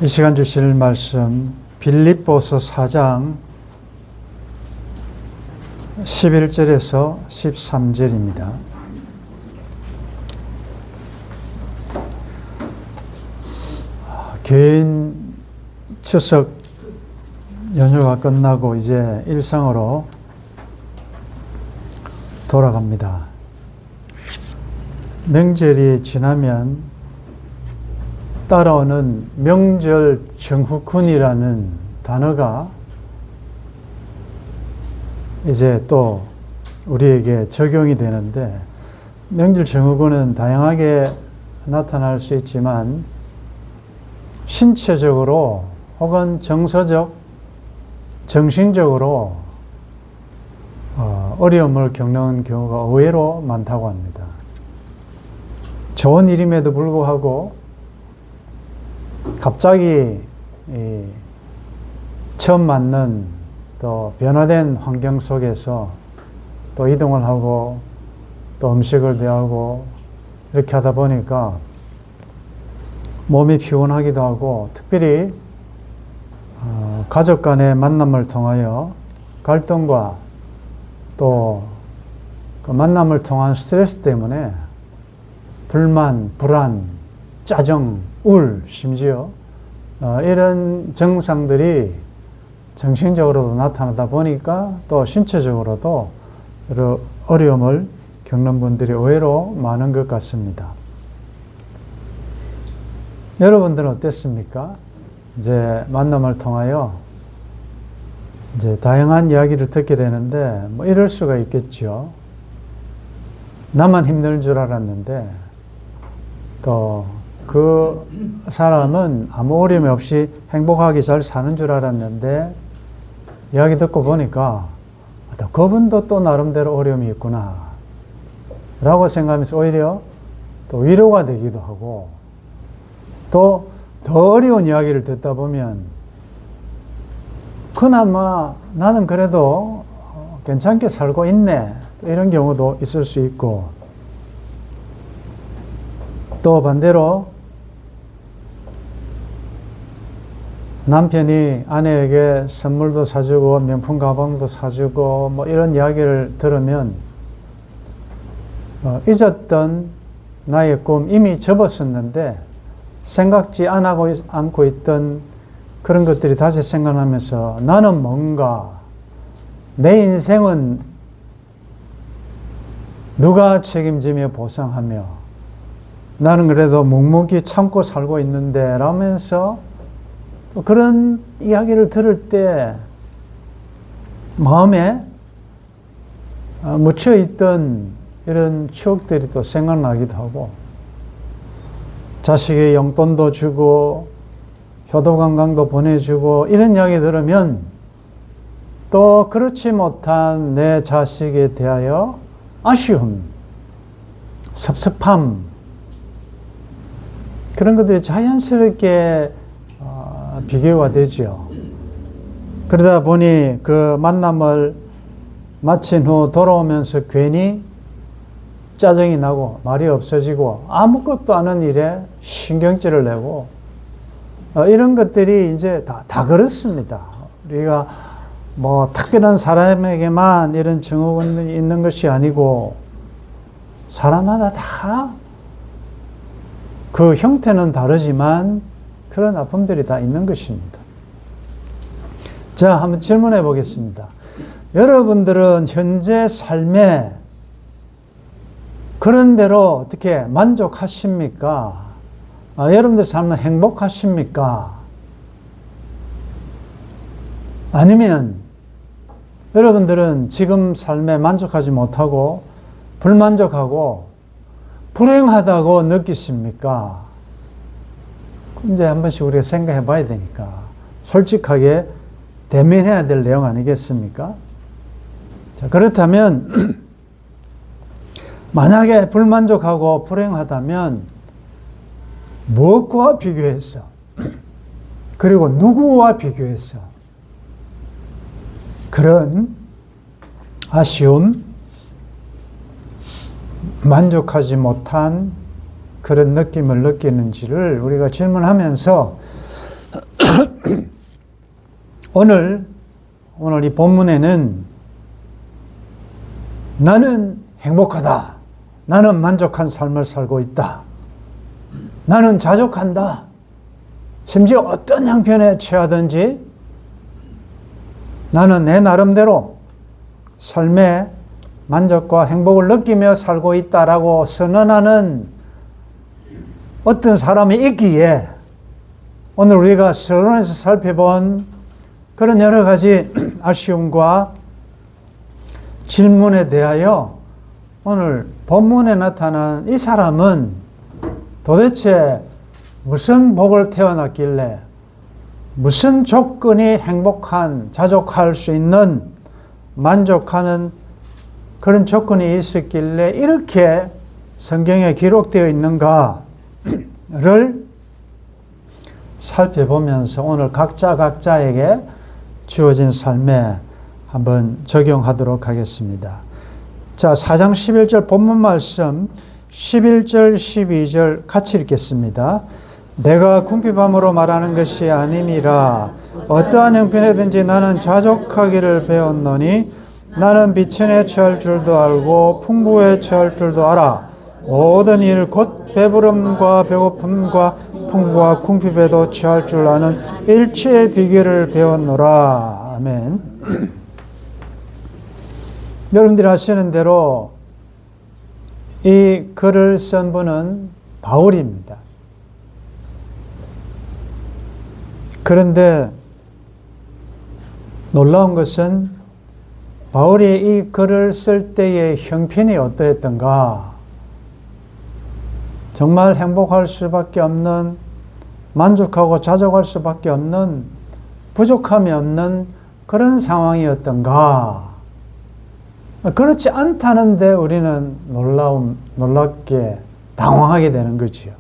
이 시간 주실 말씀 빌립보서 4장 11절에서 13절입니다. 개인 추석 연휴가 끝나고 이제 일상으로 돌아갑니다. 명절이 지나면 따라오는 명절 정후군이라는 단어가 이제 또 우리에게 적용이 되는데, 명절 정후군은 다양하게 나타날 수 있지만 신체적으로 혹은 정서적, 정신적으로 어려움을 겪는 경우가 의외로 많다고 합니다. 좋은 일임에도 불구하고 갑자기 처음 맞는 또 변화된 환경 속에서 또 이동을 하고 또 음식을 대하고 이렇게 하다 보니까 몸이 피곤하기도 하고, 특별히 가족 간의 만남을 통하여 갈등과 또 그 만남을 통한 스트레스 때문에 불만, 불안, 짜증, 우울, 심지어 이런 증상들이 정신적으로도 나타나다 보니까 또 신체적으로도 여러 어려움을 겪는 분들이 의외로 많은 것 같습니다. 여러분들은 어땠습니까? 이제 만남을 통하여 이제 다양한 이야기를 듣게 되는데, 뭐 이럴 수가 있겠죠. 나만 힘들 줄 알았는데 또 그 사람은 아무 어려움 없이 행복하게 잘 사는 줄 알았는데 이야기 듣고 보니까 그분도 또 나름대로 어려움이 있구나 라고 생각하면서 오히려 또 위로가 되기도 하고, 또 더 어려운 이야기를 듣다 보면 그나마 나는 그래도 괜찮게 살고 있네, 이런 경우도 있을 수 있고, 또 반대로 남편이 아내에게 선물도 사주고 명품 가방도 사주고 뭐 이런 이야기를 들으면 잊었던 나의 꿈 이미 접었었는데 생각지 않고 있던 그런 것들이 다시 생각나면서 나는 뭔가, 내 인생은 누가 책임지며 보상하며 나는 그래도 묵묵히 참고 살고 있는데 라면서 또 그런 이야기를 들을 때 마음에 묻혀있던 이런 추억들이 또 생각나기도 하고, 자식의 용돈도 주고 효도관광도 보내주고 이런 이야기 들으면 또 그렇지 못한 내 자식에 대하여 아쉬움, 섭섭함, 그런 것들이 자연스럽게 비교가 되죠. 그러다 보니 그 만남을 마친 후 돌아오면서 괜히 짜증이 나고 말이 없어지고 아무것도 아닌 일에 신경질을 내고 이런 것들이 이제 다 그렇습니다. 우리가 뭐 특별한 사람에게만 이런 증후군이 있는 것이 아니고 사람마다 다 그 형태는 다르지만 그런 아픔들이 다 있는 것입니다. 자, 한번 질문해 보겠습니다. 여러분들은 현재 삶에 그런 대로 어떻게 만족하십니까? 여러분들 삶은 행복하십니까? 아니면 여러분들은 지금 삶에 만족하지 못하고 불만족하고 불행하다고 느끼십니까? 이제 한 번씩 우리가 생각해 봐야 되니까 솔직하게 대면해야 될 내용 아니겠습니까? 자, 그렇다면 만약에 불만족하고 불행하다면 무엇과 비교해서, 그리고 누구와 비교해서 그런 아쉬움, 만족하지 못한 그런 느낌을 느끼는지를 우리가 질문하면서 오늘 이 본문에는 나는 행복하다. 나는 만족한 삶을 살고 있다. 나는 자족한다. 심지어 어떤 형편에 처하든지 나는 내 나름대로 삶의 만족과 행복을 느끼며 살고 있다라고 선언하는 어떤 사람이 있기에 오늘 우리가 서론에서 살펴본 그런 여러 가지 아쉬움과 질문에 대하여 오늘 본문에 나타난 이 사람은 도대체 무슨 복을 태어났길래 무슨 조건이 행복한, 자족할 수 있는, 만족하는 그런 조건이 있었길래 이렇게 성경에 기록되어 있는가를 살펴보면서 오늘 각자에게 주어진 삶에 한번 적용하도록 하겠습니다. 자, 4장 11절 본문 말씀 11절 12절 같이 읽겠습니다. 내가 궁핍함으로 말하는 것이 아니니라. 어떠한 형편이든지 나는 자족하기를 배웠노니 나는 비천에 처할 줄도 알고 풍부에 처할 줄도 알아. 모든 일 곧 배부름과 배고픔과 풍부와 궁핍에도 처할 줄 아는 일체의 비결을 배웠노라. 아멘. 여러분들이 아시는 대로 이 글을 쓴 분은 바울입니다. 그런데 놀라운 것은 바울이 이 글을 쓸 때의 형편이 어떠했던가? 정말 행복할 수밖에 없는, 만족하고 자족할 수밖에 없는, 부족함이 없는 그런 상황이었던가? 그렇지 않다는데 우리는 놀랍게 당황하게 되는 거지요.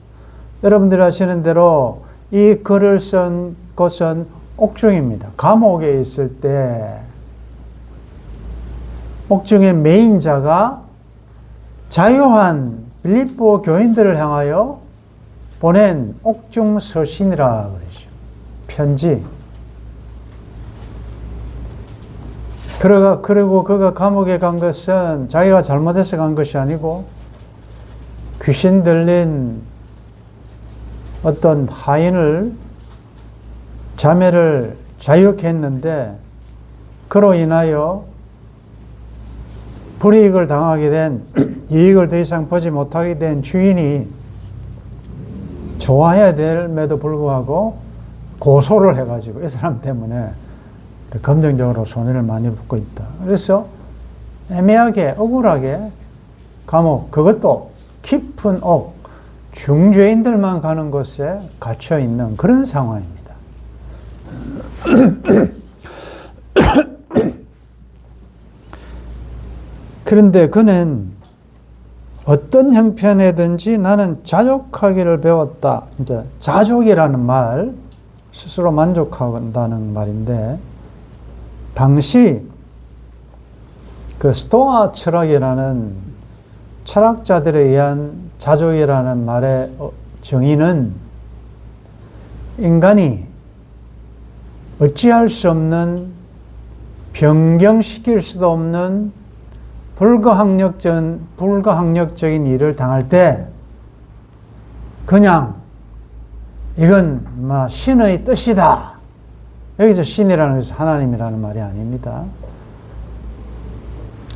여러분들이 아시는 대로 이 글을 쓴 곳은 옥중입니다. 감옥에 있을 때 옥중의 메인자가 자유한 빌립보 교인들을 향하여 보낸 옥중 서신이라 그러죠. 편지. 그리고 그가 감옥에 간 것은 자기가 잘못해서 간 것이 아니고 귀신 들린 어떤 하인을, 자매를 자유케 했는데 그로 인하여 불이익을 당하게 된, 이익을 더 이상 보지 못하게 된 주인이 좋아해야 됨에도 불구하고 고소를 해가지고 이 사람 때문에 감정적으로 손해를 많이 받고 있다. 그래서 애매하게, 억울하게 감옥, 그것도 깊은 옥, 중죄인들만 가는 곳에 갇혀 있는 그런 상황입니다. 그런데 그는 어떤 형편이든지 나는 자족하기를 배웠다. 이제 자족이라는 말, 스스로 만족한다는 말인데, 당시 그 스토아 철학이라는 철학자들에 의한 자족이라는 말의 정의는 인간이 어찌할 수 없는, 변경시킬 수도 없는 불가항력적인 일을 당할 때 그냥 이건 신의 뜻이다. 여기서 신이라는 것은 하나님이라는 말이 아닙니다.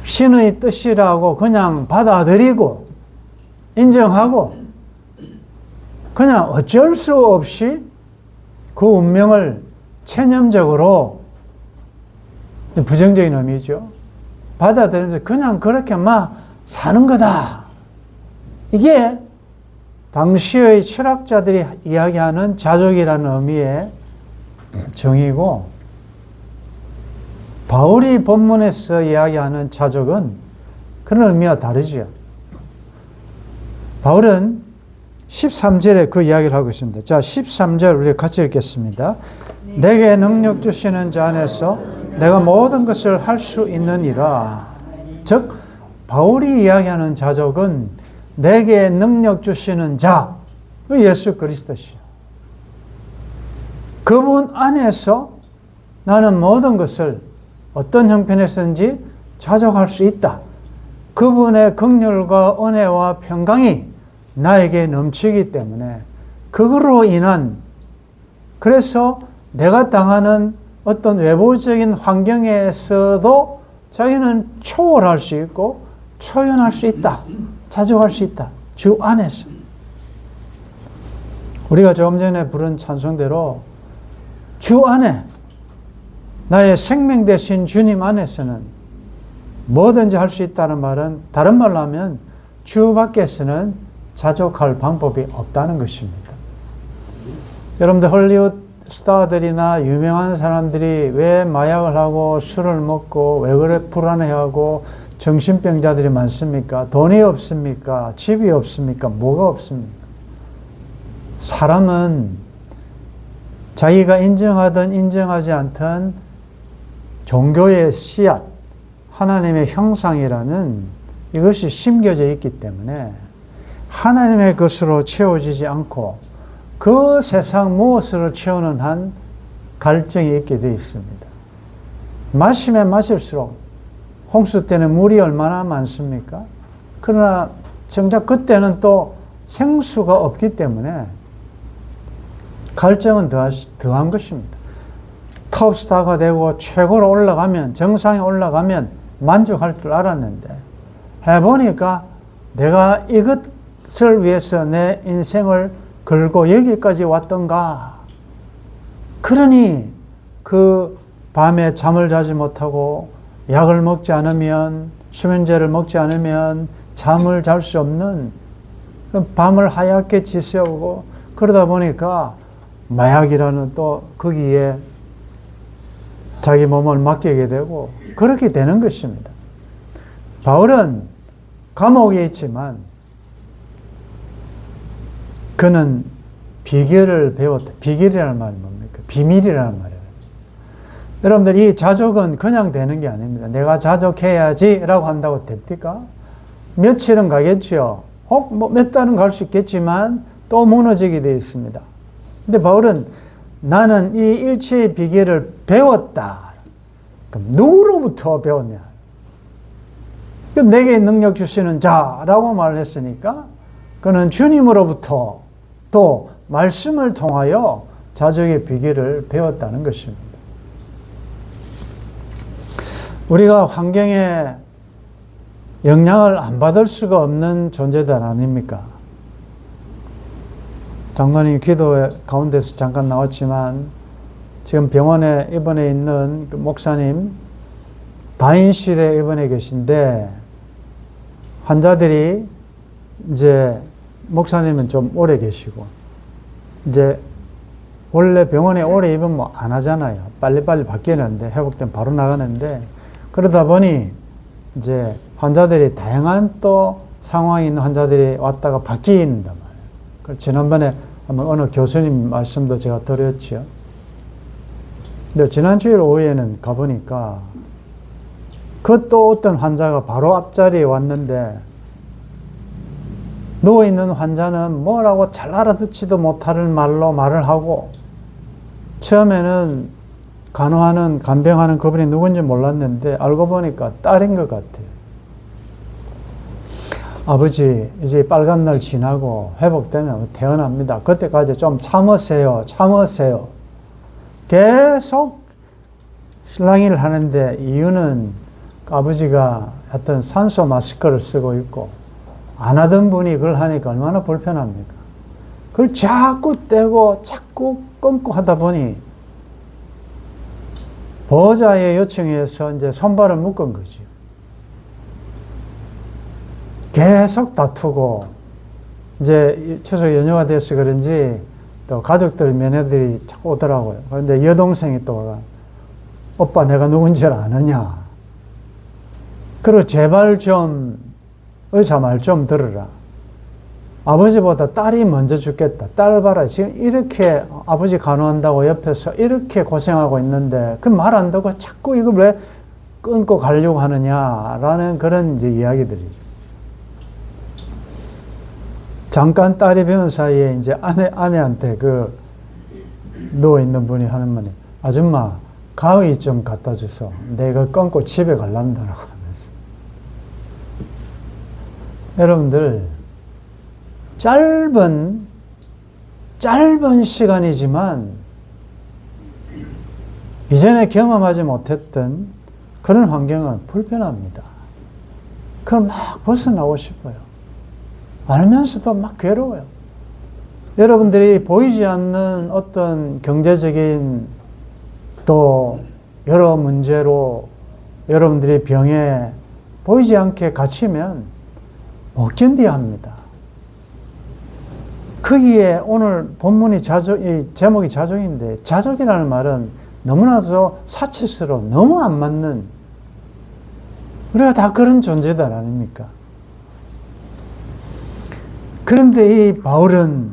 신의 뜻이라고 그냥 받아들이고 인정하고 그냥 어쩔 수 없이 그 운명을 체념적으로, 부정적인 의미죠. 받아들이면서 그냥 그렇게 사는 거다. 이게 당시의 철학자들이 이야기하는 자족이라는 의미의 정의고, 바울이 본문에서 이야기하는 자족은 그런 의미와 다르죠. 바울은 13절에 그 이야기를 하고 있습니다. 자, 13절 우리 같이 읽겠습니다. 내게 능력 주시는 자 안에서 내가 모든 것을 할 수 있느니라. 즉 바울이 이야기하는 자족은 내게 능력 주시는 자, 예수 그리스도시요. 그분 안에서 나는 모든 것을 어떤 형편에서든지 자족할 수 있다. 그분의 긍휼과 은혜와 평강이 나에게 넘치기 때문에 그거로 인한, 그래서 내가 당하는 어떤 외부적인 환경에서도 자기는 초월할 수 있고 초연할 수 있다. 자족할 수 있다. 주 안에서. 우리가 조금 전에 부른 찬송대로 주 안에, 나의 생명 되신 주님 안에서는 뭐든지 할 수 있다는 말은, 다른 말로 하면 주 밖에서는 자족할 방법이 없다는 것입니다. 여러분들 헐리우드 스타들이나 유명한 사람들이 왜 마약을 하고 술을 먹고 왜 그래 불안해하고 정신병자들이 많습니까? 돈이 없습니까? 집이 없습니까? 뭐가 없습니까? 사람은 자기가 인정하든 인정하지 않든 종교의 씨앗, 하나님의 형상이라는 이것이 심겨져 있기 때문에 하나님의 것으로 채워지지 않고 그 세상 무엇으로 채우는 한 갈증이 있게 되어 있습니다. 마시면 마실수록, 홍수 때는 물이 얼마나 많습니까? 그러나 정작 그때는 또 생수가 없기 때문에 갈증은 더한 것입니다. 톱스타가 되고 최고로 올라가면, 정상에 올라가면 만족할 줄 알았는데 해보니까 내가 이것을 위해서 내 인생을 걸고 여기까지 왔던가. 그러니 그 밤에 잠을 자지 못하고 약을 먹지 않으면, 수면제를 먹지 않으면 잠을 잘 수 없는, 밤을 하얗게 지새우고 그러다 보니까 마약이라는 또 거기에 자기 몸을 맡기게 되고 그렇게 되는 것입니다. 바울은 감옥에 있지만 그는 비결을 배웠다. 비결이라는 말은 뭡니까? 비밀이라는 말이에요. 여러분들 이 자족은 그냥 되는 게 아닙니다. 내가 자족해야지 라고 한다고 됩니까? 며칠은 가겠죠. 혹 뭐 몇 달은 갈 수 있겠지만 또 무너지게 되어 있습니다. 근데 바울은 나는 이 일체의 비결을 배웠다. 그럼 누구로부터 배웠냐? 내게 능력 주시는 자라고 말을 했으니까 그는 주님으로부터 또 말씀을 통하여 자족의 비결을 배웠다는 것입니다. 우리가 환경에 영향을 안 받을 수가 없는 존재들 아닙니까? 장관님 기도 가운데서 잠깐 나왔지만 지금 병원에 입원해 있는 그 목사님 다인실에 입원해 계신데 환자들이 이제 목사님은 좀 오래 계시고 이제 원래 병원에 오래 입원면 안 하잖아요. 빨리빨리 바뀌는데 회복되면 바로 나가는데 그러다 보니 이제 환자들이 다양한 또 상황에 있는 환자들이 왔다가 바뀐단 말이에요. 지난번에 한번 어느 교수님 말씀도 제가 드렸죠. 근데 지난 주일 오후에는 가보니까 그 또 어떤 환자가 바로 앞자리에 왔는데 누워있는 환자는 뭐라고 잘 알아듣지도 못할 말로 말을 하고 처음에는 간호하는 간병하는 그분이 누군지 몰랐는데 알고 보니까 딸인 것 같아요. 아버지 이제 빨간 날 지나고 회복되면 태어납니다. 그때까지 좀 참으세요. 참으세요. 계속 실랑이를 하는데 이유는 아버지가 하여튼 산소 마스크를 쓰고 있고 안 하던 분이 그걸 하니까 얼마나 불편합니까? 그걸 자꾸 떼고 자꾸 끊고 하다 보니 보호자의 요청에서 이제 손발을 묶은 거죠. 계속 다투고 이제 추석 연휴가 돼서 그런지 또 가족들 며느들이 자꾸 오더라고요. 그런데 여동생이 또 와가 오빠 내가 누군지 아느냐? 그리고 제발 좀 의사 말 좀 들으라. 아버지보다 딸이 먼저 죽겠다. 딸 봐라. 지금 이렇게 아버지 간호한다고 옆에서 이렇게 고생하고 있는데 그 말 안 듣고 자꾸 이걸 왜 끊고 가려고 하느냐라는 그런 이제 이야기들이죠. 잠깐 딸이 배운 사이에 이제 아내한테 누워있는 분이 하는 말이, 아줌마, 가위 좀 갖다 주소. 내가 끊고 집에 갈란다라고 하면서. 여러분들, 짧은 시간이지만 이전에 경험하지 못했던 그런 환경은 불편합니다. 그럼 막 벗어나고 싶어요. 알면서도 막 괴로워요. 여러분들이 보이지 않는 어떤 경제적인 또 여러 문제로 여러분들이 병에 보이지 않게 갇히면 못 견뎌야 합니다. 거기에 오늘 본문이 이 제목이 자족인데, 자족이라는 말은 너무나도 사치스러운, 너무 안 맞는, 우리가 다 그런 존재들 아닙니까? 그런데 이 바울은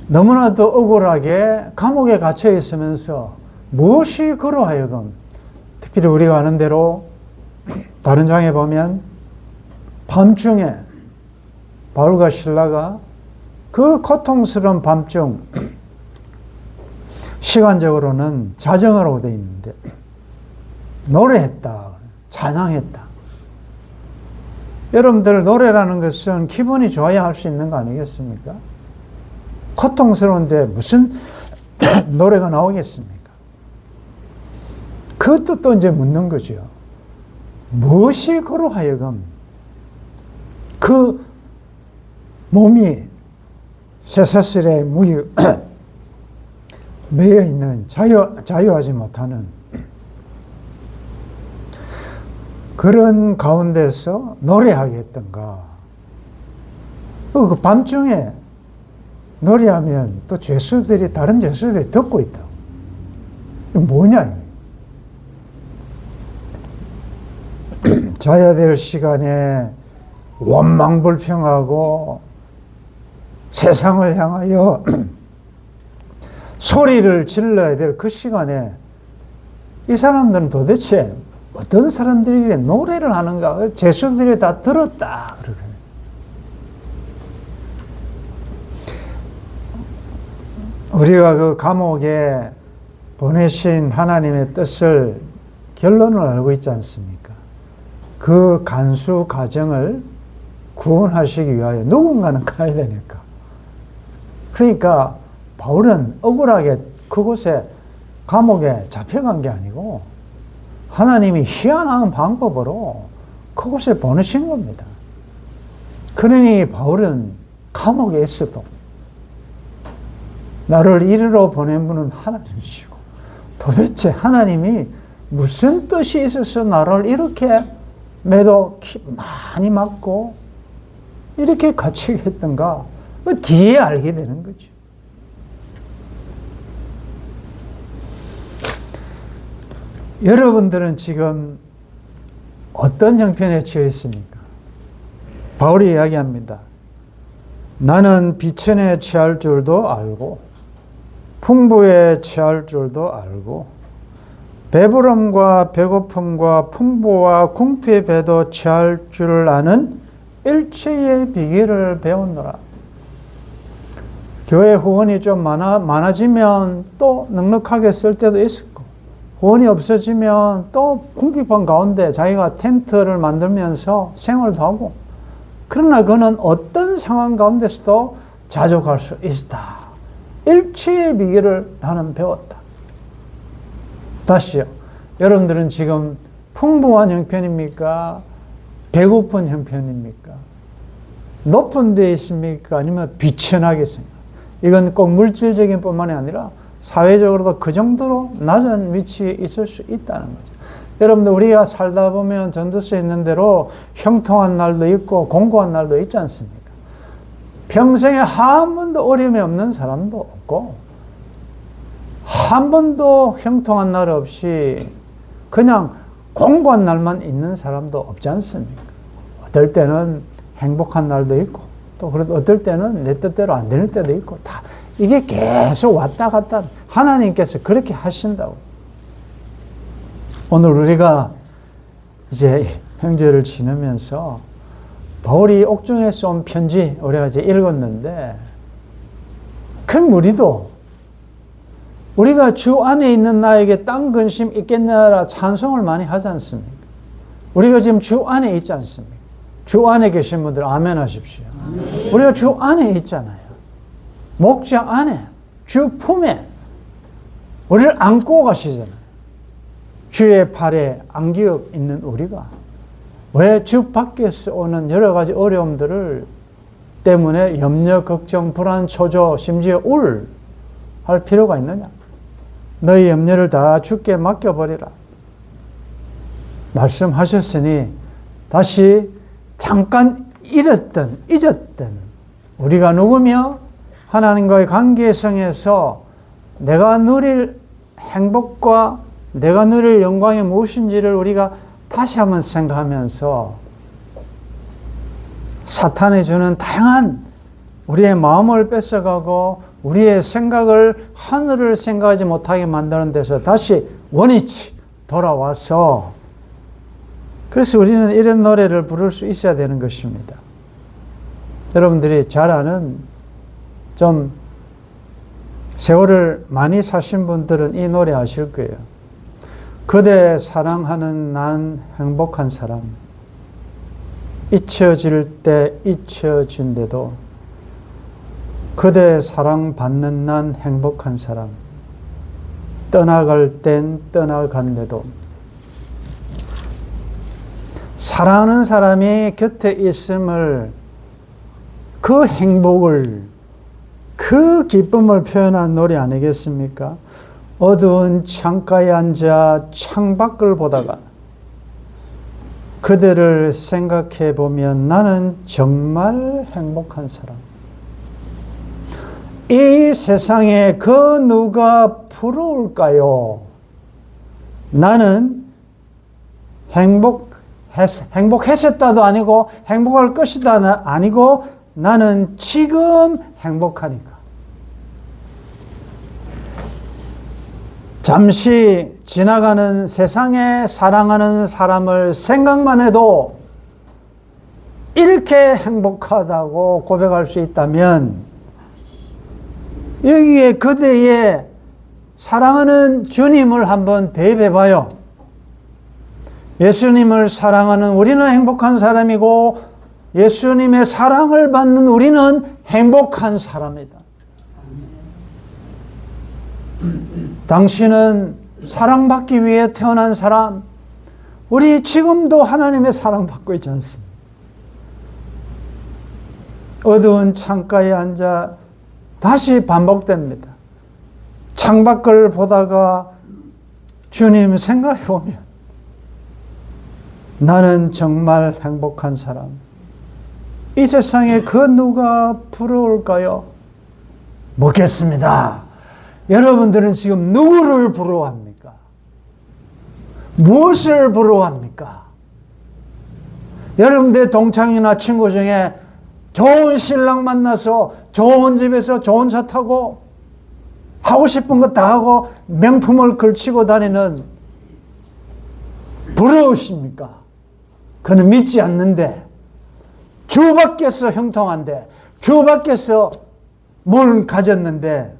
너무나도 억울하게 감옥에 갇혀 있으면서 무엇이 그로 하여금, 특별히 우리가 아는 대로 다른 장에 보면 밤중에 바울과 실라가 그 고통스러운 밤중, 시간적으로는 자정하라고 되어 있는데 노래했다, 찬양했다. 여러분들, 노래라는 것은 기분이 좋아야 할 수 있는 거 아니겠습니까? 고통스러운데 무슨 노래가 나오겠습니까? 그것도 또 이제 묻는 거죠. 무엇이 그로 하여금 그 몸이 쇠사슬에 매여 있는 자유하지 못하는 그런 가운데서 노래하게 했던가? 그 밤중에 노래하면 또 다른 죄수들이 듣고 있다고. 뭐냐? 자야 될 시간에 원망불평하고 세상을 향하여 소리를 질러야 될 그 시간에 이 사람들은 도대체 어떤 사람들이 노래를 하는가? 죄수들이 다 들었다. 우리가 그 감옥에 보내신 하나님의 뜻을, 결론을 알고 있지 않습니까? 그 간수 가정을 구원하시기 위하여 누군가는 가야 되니까. 그러니까 바울은 억울하게 그곳에 감옥에 잡혀간 게 아니고 하나님이 희한한 방법으로 그곳에 보내신 겁니다. 그러니 바울은 감옥에 있어도 나를 이리로 보낸 분은 하나님이시고, 도대체 하나님이 무슨 뜻이 있어서 나를 이렇게 매도 많이 맞고 이렇게 갇히게 했던가, 그 뒤에 알게 되는 거죠. 여러분들은 지금 어떤 형편에 처해 있습니까? 바울이 이야기합니다. 나는 비천에 취할 줄도 알고 풍부에 취할 줄도 알고 배부름과 배고픔과 풍부와 궁핍의 배도 취할 줄을 아는 일체의 비결을 배웠노라. 교회 후원이 좀 많아지면 또 넉넉하게 쓸 때도 있었고, 후원이 없어지면 또 궁핍한 가운데 자기가 텐트를 만들면서 생활도 하고, 그러나 그는 어떤 상황 가운데서도 자족할 수 있다. 일치의 비결을 나는 배웠다. 다시요. 여러분들은 지금 풍부한 형편입니까? 배고픈 형편입니까? 높은 데에 있습니까? 아니면 비천하게 있습니까? 이건 꼭 물질적인 뿐만이 아니라 사회적으로도 그 정도로 낮은 위치에 있을 수 있다는 거죠. 여러분들, 우리가 살다 보면 전도서에 있는 대로 형통한 날도 있고 공고한 날도 있지 않습니까? 평생에 한 번도 어려움이 없는 사람도 없고 한 번도 형통한 날 없이 그냥 공고한 날만 있는 사람도 없지 않습니까? 어떨 때는 행복한 날도 있고 또 그래도 어떨 때는 내 뜻대로 안 되는 때도 있고, 다 이게 계속 왔다 갔다 하나님께서 그렇게 하신다고. 오늘 우리가 이제 명절을 지내면서 바울이 옥중에서 온 편지 우리가 이제 읽었는데, 그 무리도 우리가 주 안에 있는 나에게 딴 근심 있겠냐라 찬송을 많이 하지 않습니까? 우리가 지금 주 안에 있지 않습니까? 주 안에 계신 분들 아멘 하십시오. 아멘. 우리가 주 안에 있잖아요. 목자 안에, 주 품에 우리를 안고 가시잖아요. 주의 팔에 안기어 있는 우리가 왜 주 밖에서 오는 여러 가지 어려움들을 때문에 염려, 걱정, 불안, 초조, 심지어 할 필요가 있느냐? 너희 염려를 다 주께 맡겨버리라. 말씀하셨으니 다시 잠깐 잊었던 우리가 누구며 하나님과의 관계성에서 내가 누릴 행복과 내가 누릴 영광이 무엇인지를 우리가 다시 한번 생각하면서 사탄이 주는 다양한 우리의 마음을 뺏어가고 우리의 생각을 하늘을 생각하지 못하게 만드는 데서 다시 원위치 돌아와서 그래서 우리는 이런 노래를 부를 수 있어야 되는 것입니다. 여러분들이 잘 아는 좀 세월을 많이 사신 분들은 이 노래 아실 거예요. 그대 사랑하는 난 행복한 사람. 잊혀질 때 잊혀진데도 그대 사랑받는 난 행복한 사람. 떠나갈 땐 떠나간데도 사랑하는 사람이 곁에 있음을 그 행복을 그 기쁨을 표현한 노래 아니겠습니까? 어두운 창가에 앉아 창밖을 보다가 그대를 생각해 보면 나는 정말 행복한 사람. 이 세상에 그 누가 부러울까요? 나는 행복했었다도 아니고 행복할 것이다 아니고 나는 지금 행복하니까. 잠시 지나가는 세상에 사랑하는 사람을 생각만 해도 이렇게 행복하다고 고백할 수 있다면 여기에 그대의 사랑하는 주님을 한번 대입해 봐요. 예수님을 사랑하는 우리는 행복한 사람이고 예수님의 사랑을 받는 우리는 행복한 사람이다. 당신은 사랑받기 위해 태어난 사람, 우리 지금도 하나님의 사랑받고 있지 않습니까? 어두운 창가에 앉아 다시 반복됩니다. 창밖을 보다가 주님 생각해 보면 나는 정말 행복한 사람. 이 세상에 그 누가 부러울까요? 묻겠습니다. 여러분들은 지금 누구를 부러워합니까? 무엇을 부러워합니까? 여러분들 동창이나 친구 중에 좋은 신랑 만나서 좋은 집에서 좋은 차 타고 하고 싶은 거 다 하고 명품을 걸치고 다니는 부러우십니까? 그는 믿지 않는데 주 밖에서 형통한데 주 밖에서 뭘 가졌는데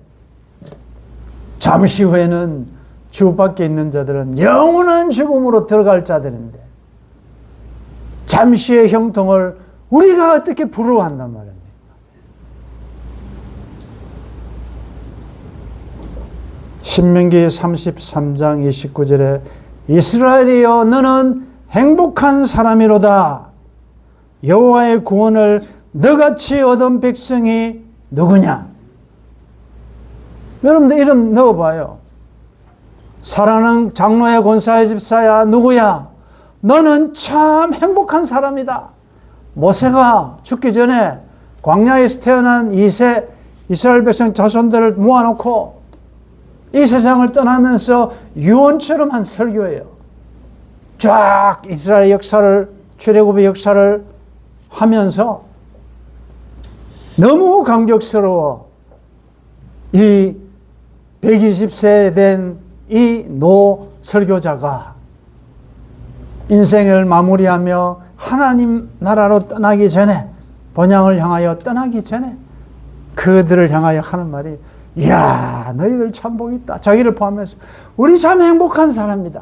잠시 후에는 주 밖에 있는 자들은 영원한 죽음으로 들어갈 자들인데 잠시의 형통을 우리가 어떻게 부러워한단 말입니까? 신명기 33장 29절에 이스라엘이여 너는 행복한 사람이로다. 여호와의 구원을 너같이 얻은 백성이 누구냐? 여러분들 이름 넣어봐요. 사랑하는 장로의 권사의 집사야 누구야? 너는 참 행복한 사람이다. 모세가 죽기 전에 광야에서 태어난 2세 이스라엘 백성 자손들을 모아놓고 이 세상을 떠나면서 유언처럼 한 설교예요. 쫙 이스라엘 역사를 출애굽의 역사를 하면서 너무 감격스러워. 이 120세 된 이 노 설교자가 인생을 마무리하며 하나님 나라로 떠나기 전에, 본향을 향하여 떠나기 전에 그들을 향하여 하는 말이 이야, 너희들 참 복 있다. 자기를 포함해서 우리 참 행복한 사람이다.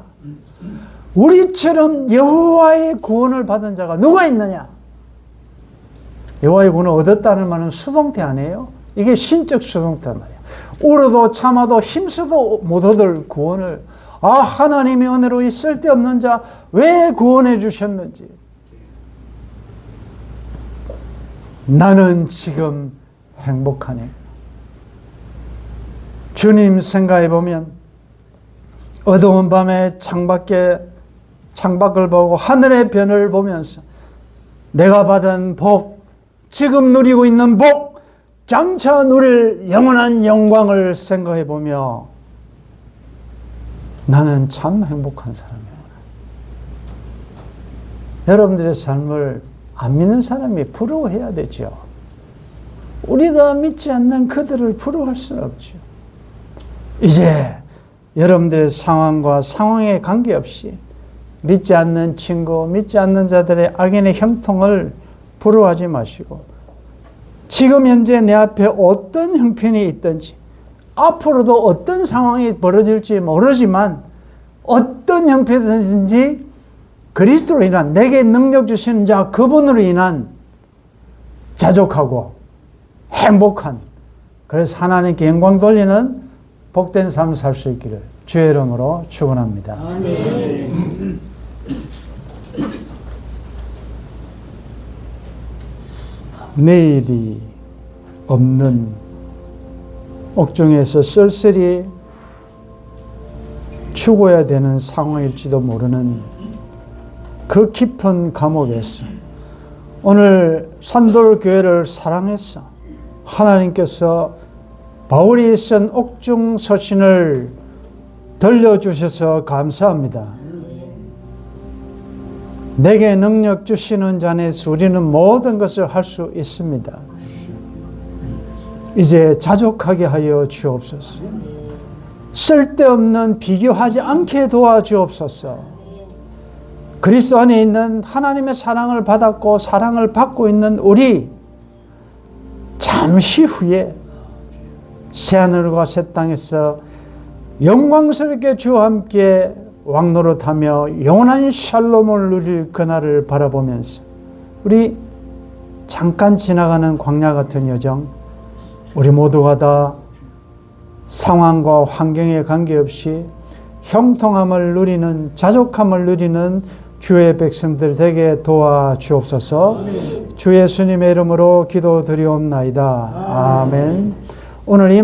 우리처럼 여호와의 구원을 받은 자가 누가 있느냐? 여호와의 구원을 얻었다는 말은 수동태 아니에요? 이게 신적 수동태란 말이에요. 울어도 참아도 힘써도 못 얻을 구원을, 하나님의 은혜로 이 쓸데없는 자 왜 구원해 주셨는지. 나는 지금 행복하네. 주님 생각해 보면 어두운 밤에 창밖을 보고 하늘의 변을 보면서 내가 받은 복, 지금 누리고 있는 복, 장차 누릴 영원한 영광을 생각해 보며 나는 참 행복한 사람이야. 여러분들의 삶을 안 믿는 사람이 부러워해야 되죠. 우리가 믿지 않는 그들을 부러워할 수는 없죠. 이제 여러분들의 상황과 상황에 관계없이 믿지 않는 친구, 믿지 않는 자들의 악인의 형통을 부러워하지 마시고 지금 현재 내 앞에 어떤 형편이 있든지 앞으로도 어떤 상황이 벌어질지 모르지만 어떤 형편이든지 그리스도로 인한 내게 능력 주시는 자 그분으로 인한 자족하고 행복한, 그래서 하나님께 영광 돌리는 복된 삶을 살 수 있기를 주의 이름으로 축원합니다. 아멘. 내일이 없는 옥중에서 쓸쓸히 죽어야 되는 상황일지도 모르는 그 깊은 감옥에서 오늘 산돌교회를 사랑해서 하나님께서 바울이 쓴 옥중 서신을 들려주셔서 감사합니다. 내게 능력 주시는 자 안에서 우리는 모든 것을 할 수 있습니다. 이제 자족하게 하여 주옵소서. 쓸데없는 비교하지 않게 도와주옵소서. 그리스도 안에 있는 하나님의 사랑을 받았고 사랑을 받고 있는 우리, 잠시 후에 새하늘과 새 땅에서 영광스럽게 주와 함께 왕노릇하며 영원한 샬롬을 누릴 그날을 바라보면서 우리 잠깐 지나가는 광야 같은 여정, 우리 모두가 다 상황과 환경에 관계없이 형통함을 누리는, 자족함을 누리는 주의 백성들 되게 도와주옵소서. 주 예수님의 이름으로 기도드리옵나이다. 아멘. 오늘 이